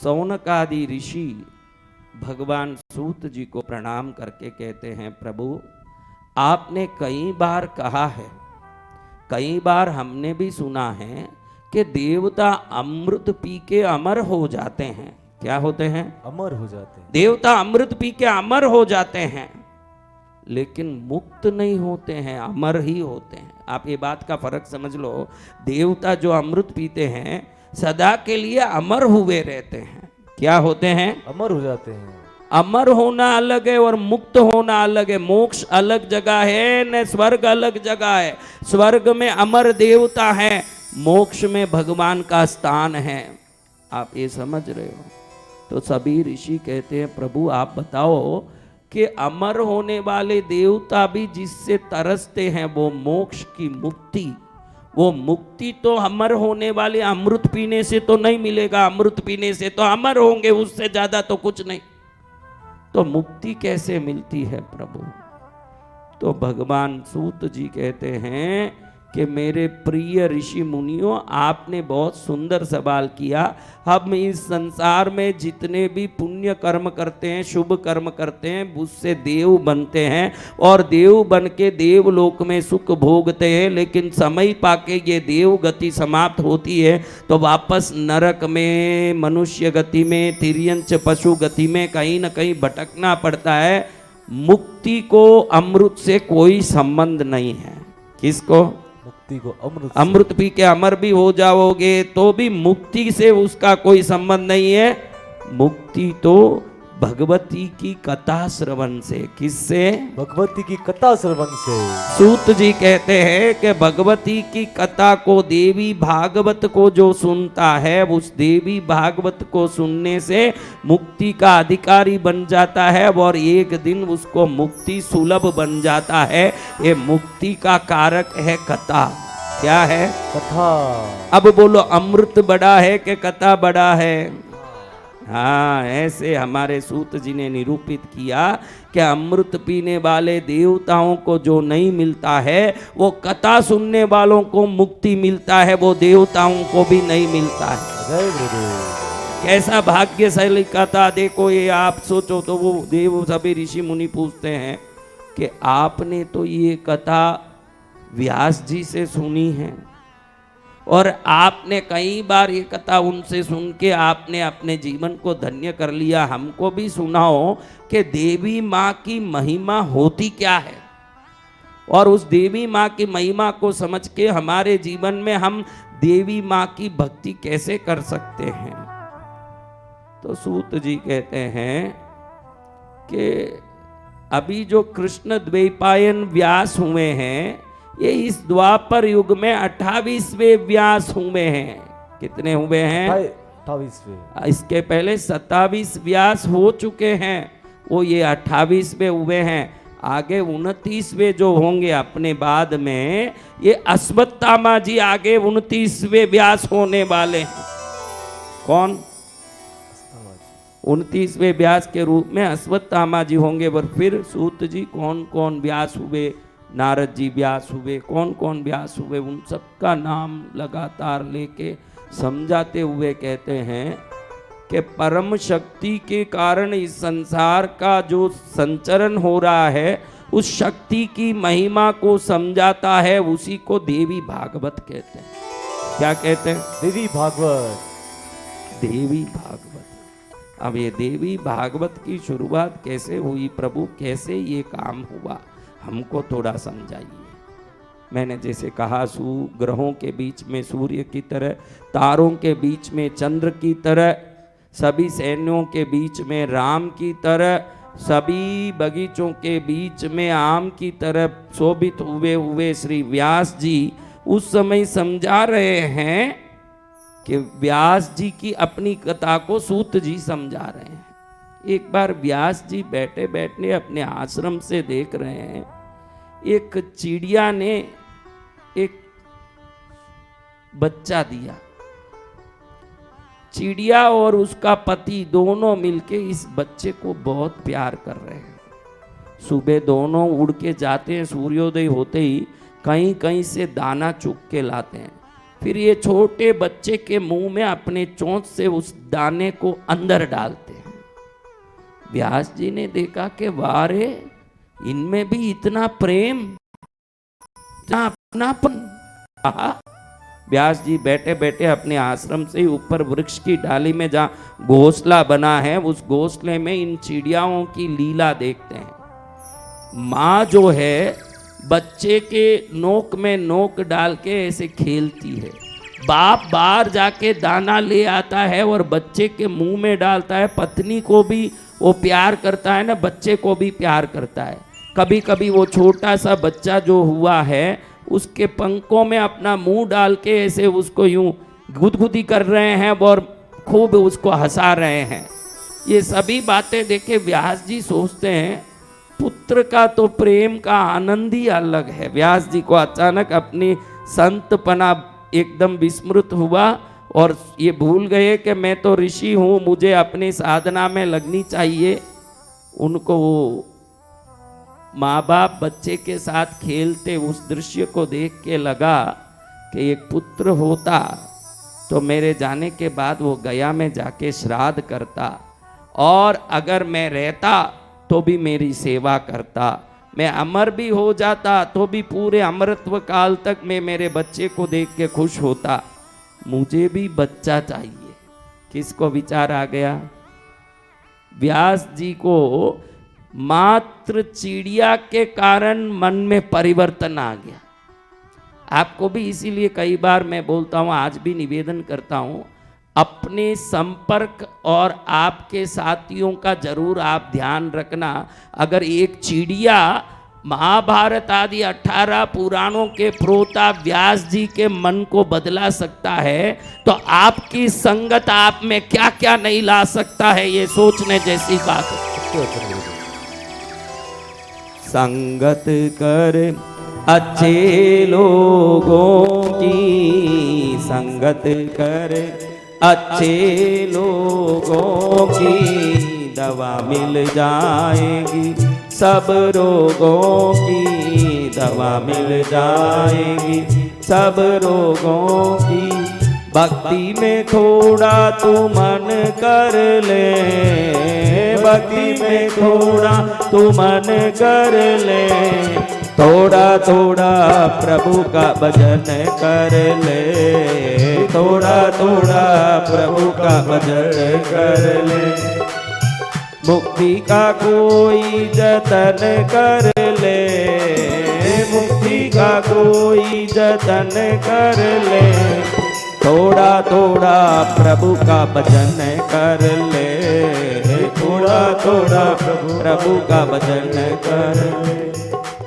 सौनक आदि ऋषि भगवान सूत जी को प्रणाम करके कहते हैं, प्रभु आपने कई बार कहा है, कई बार हमने भी सुना है कि देवता अमृत पी के अमर हो जाते हैं। क्या होते हैं? अमर हो जाते हैं। देवता अमृत पी के अमर हो जाते हैं, लेकिन मुक्त नहीं होते हैं, अमर ही होते हैं। आप ये बात का फर्क समझ लो। देवता जो अमृत पीते हैं सदा के लिए अमर हुए रहते हैं। क्या होते हैं? अमर हो जाते हैं। अमर होना अलग है और मुक्त होना अलग है। मोक्ष अलग जगह है न स्वर्ग अलग जगह है। स्वर्ग में अमर देवता है, मोक्ष में भगवान का स्थान है। आप ये समझ रहे हो? तो सभी ऋषि कहते हैं, प्रभु आप बताओ कि अमर होने वाले देवता भी जिससे तरसते हैं वो मोक्ष की मुक्ति, वो मुक्ति तो अमर होने वाले अमृत पीने से तो नहीं मिलेगा। अमृत पीने से तो अमर होंगे, उससे ज्यादा तो कुछ नहीं। तो मुक्ति कैसे मिलती है प्रभु? तो भगवान सूत जी कहते हैं कि मेरे प्रिय ऋषि मुनियों, आपने बहुत सुंदर सवाल किया। हम इस संसार में जितने भी पुण्य कर्म करते हैं, शुभ कर्म करते हैं, उससे देव बनते हैं और देव बन के देवलोक में सुख भोगते हैं। लेकिन समय पाके ये देव गति समाप्त होती है तो वापस नरक में, मनुष्य गति में, तिर्यंच पशु गति में कहीं न कहीं भटकना पड़ता है। मुक्ति को अमृत से कोई संबंध नहीं है। किसको? मुक्ति को अमृत पी के अमर भी हो जाओगे तो भी मुक्ति से उसका कोई संबंध नहीं है। मुक्ति तो भगवती की कथा श्रवण से। किससे? भगवती की कथा श्रवण से। सूत जी कहते हैं कि भगवती की कथा को, देवी भागवत को जो सुनता है उस देवी भागवत को सुनने से मुक्ति का अधिकारी बन जाता है और एक दिन उसको मुक्ति सुलभ बन जाता है। ये मुक्ति का कारक है कथा। क्या है? कथा। अब बोलो, अमृत बड़ा है कि कथा बड़ा है? हाँ, ऐसे हमारे सूत जी ने निरूपित किया कि अमृत पीने वाले देवताओं को जो नहीं मिलता है वो कथा सुनने वालों को मुक्ति मिलता है, वो देवताओं को भी नहीं मिलता है। कैसा भाग्यशाली कथा! देखो, ये आप सोचो तो वो देव सभी ऋषि मुनि पूछते हैं कि आपने तो ये कथा व्यास जी से सुनी है और आपने कई बार ये कथा उनसे सुन के आपने अपने जीवन को धन्य कर लिया। हमको भी सुनाओ कि देवी माँ की महिमा होती क्या है और उस देवी माँ की महिमा को समझ के हमारे जीवन में हम देवी माँ की भक्ति कैसे कर सकते हैं। तो सूत जी कहते हैं कि अभी जो कृष्ण द्वैपायन व्यास हुए हैं ये इस द्वापर युग में 28वें व्यास हुए हैं। कितने हुए हैं? 28वें। इसके पहले 27 व्यास हो चुके हैं, वो ये 28वें हुए हैं। आगे 29वें जो होंगे अपने बाद में, ये अश्वत्थामा जी आगे 29वें व्यास होने वाले हैं। कौन? 29वें व्यास के रूप में अश्वत्थामा जी होंगे। और फिर सूत जी कौन कौन व्यास हुए, नारद जी व्यास हुए, कौन कौन व्यास हुए, उन सब का नाम लगातार लेके समझाते हुए कहते हैं कि परम शक्ति के कारण इस संसार का जो संचरण हो रहा है उस शक्ति की महिमा को समझाता है, उसी को देवी भागवत कहते हैं। क्या कहते हैं? देवी भागवत। देवी भागवत। अब ये देवी भागवत की शुरुआत कैसे हुई प्रभु, कैसे ये काम हुआ, हमको थोड़ा समझाइए। मैंने जैसे कहा, ग्रहों के बीच में सूर्य की तरह, तारों के बीच में चंद्र की तरह, सभी सैन्यों के बीच में राम की तरह, सभी बगीचों के बीच में आम की तरह शोभित हुए श्री व्यास जी उस समय समझा रहे हैं कि व्यास जी की अपनी कथा को सूत जी समझा रहे हैं। एक बार व्यास जी बैठे बैठे अपने आश्रम से देख रहे हैं, एक चिड़िया ने एक बच्चा दिया। चिड़िया और उसका पति दोनों मिलके इस बच्चे को बहुत प्यार कर रहे हैं। सुबह दोनों उड़ के जाते हैं, सूर्योदय होते ही कहीं कहीं से दाना चुग के लाते हैं फिर ये छोटे बच्चे के मुंह में अपने चोंच से उस दाने को अंदर डालते हैं। व्यास जी ने देखा कि वाह रे, इनमें भी इतना प्रेम, इतना अपनापन। व्यास जी बैठे बैठे अपने आश्रम से ऊपर वृक्ष की डाली में जहाँ घोंसला बना है, उस घोंसले में इन चिड़ियाओं की लीला देखते हैं। माँ जो है बच्चे के नोक में नोक डाल के ऐसे खेलती है, बाप बाहर जाके दाना ले आता है और बच्चे के मुंह में डालता है। पत्नी को भी वो प्यार करता है ना, बच्चे को भी प्यार करता है। कभी कभी वो छोटा सा बच्चा जो हुआ है उसके पंखों में अपना मुंह डाल के ऐसे उसको यूं गुदगुदी कर रहे हैं और खूब उसको हंसा रहे हैं। ये सभी बातें देखे व्यास जी सोचते हैं पुत्र का तो प्रेम का आनंद ही अलग है। व्यास जी को अचानक अपनी संतपना एकदम विस्मृत हुआ और ये भूल गए कि मैं तो ऋषि हूँ, मुझे अपनी साधना में लगनी चाहिए। उनको वो माँ बाप बच्चे के साथ खेलते उस दृश्य को देख के लगा कि एक पुत्र होता तो मेरे जाने के बाद वो गया में जाके श्राद्ध करता, और अगर मैं रहता तो भी मेरी सेवा करता, मैं अमर भी हो जाता तो भी पूरे अमरत्व काल तक मैं मेरे बच्चे को देख के खुश होता। मुझे भी बच्चा चाहिए। किसको विचार आ गया? व्यास जी को मात्र चिड़िया के कारण मन में परिवर्तन आ गया। आपको भी इसीलिए कई बार मैं बोलता हूँ, आज भी निवेदन करता हूँ, अपने संपर्क और आपके साथियों का जरूर आप ध्यान रखना। अगर एक चिड़िया महाभारत आदि 18 पुराणों के प्रोता व्यास जी के मन को बदला सकता है, तो आपकी संगत आप में क्या क्या नहीं ला सकता है, ये सोचने जैसी बात है। संगत कर अच्छे लोगों की, संगत कर अच्छे लोगों की, दवा मिल जाएगी सब रोगों की, दवा मिल जाएगी सब रोगों की। भक्ति में थोड़ा तू मन कर ले, भक्ति में थोड़ा तू मन कर ले, थोड़ा थोड़ा प्रभु का भजन कर ले, थोड़ा थोड़ा प्रभु का भजन कर ले। मुक्ति का कोई जतन कर ले, मुक्ति का कोई जतन कर ले, थोड़ा थोड़ा प्रभु का भजन कर ले, थोड़ा थोड़ा प्रभु का भजन कर